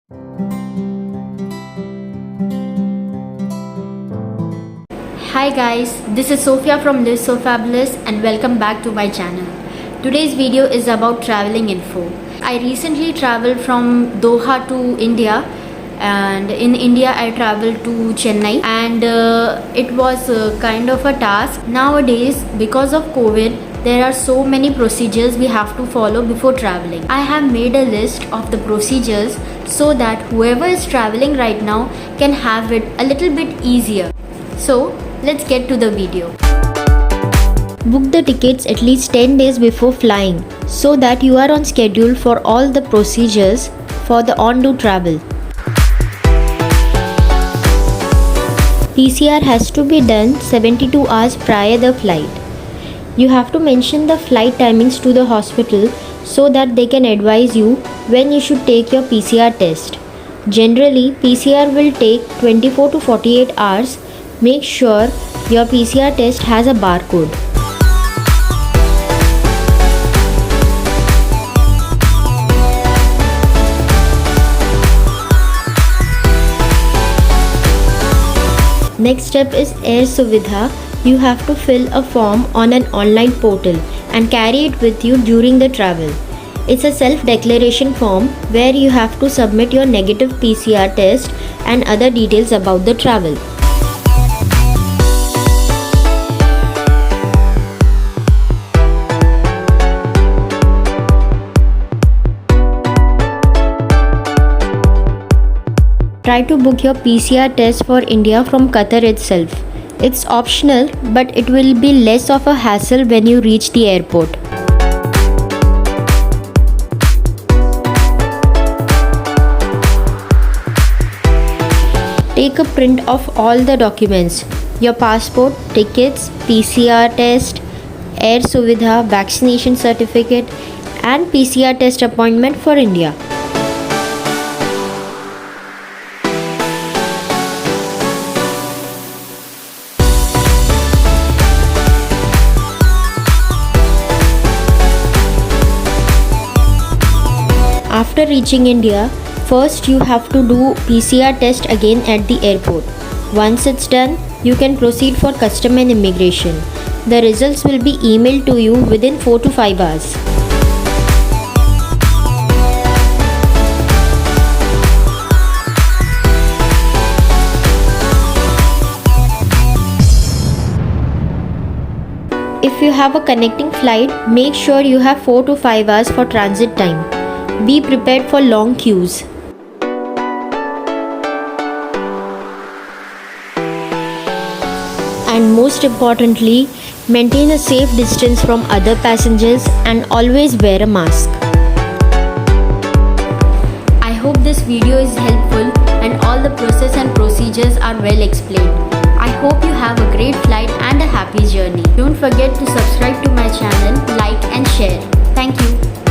Hi guys, this is Sophia from Live So Fabulous and welcome back to my channel. Today's video is about traveling info. I recently traveled from Doha to India, and in India I traveled to Chennai, and it was kind of a task. Nowadays, because of COVID, there are so many procedures we have to follow before traveling. I have made a list of the procedures so that whoever is traveling right now can have it a little bit easier. So let's get to the video. Book the tickets at least 10 days before flying so that you are on schedule for all the procedures for the on-due travel. PCR has to be done 72 hours prior the flight. You have to mention the flight timings to the hospital so that they can advise you when you should take your PCR test. Generally, PCR will take 24 to 48 hours. Make sure your PCR test has a barcode. Next step is Air Suvidha. You have to fill a form on an online portal and carry it with you during the travel. It's a self-declaration form where you have to submit your negative PCR test and other details about the travel. Try to book your PCR test for India from Qatar itself. It's optional, but it will be less of a hassle when you reach the airport. Take a print of all the documents: your passport, tickets, PCR test, Air Suvidha, vaccination certificate, and PCR test appointment for India. After reaching India, first you have to do PCR test again at the airport. Once it's done, you can proceed for custom and immigration. The results will be emailed to you within 4 to 5 hours. If you have a connecting flight, make sure you have 4 to 5 hours for transit time. Be prepared for long queues. And most importantly, maintain a safe distance from other passengers and always wear a mask. I hope this video is helpful and all the process and procedures are well explained. I hope you have a great flight and a happy journey. Don't forget to subscribe to my channel, like and share. Thank you.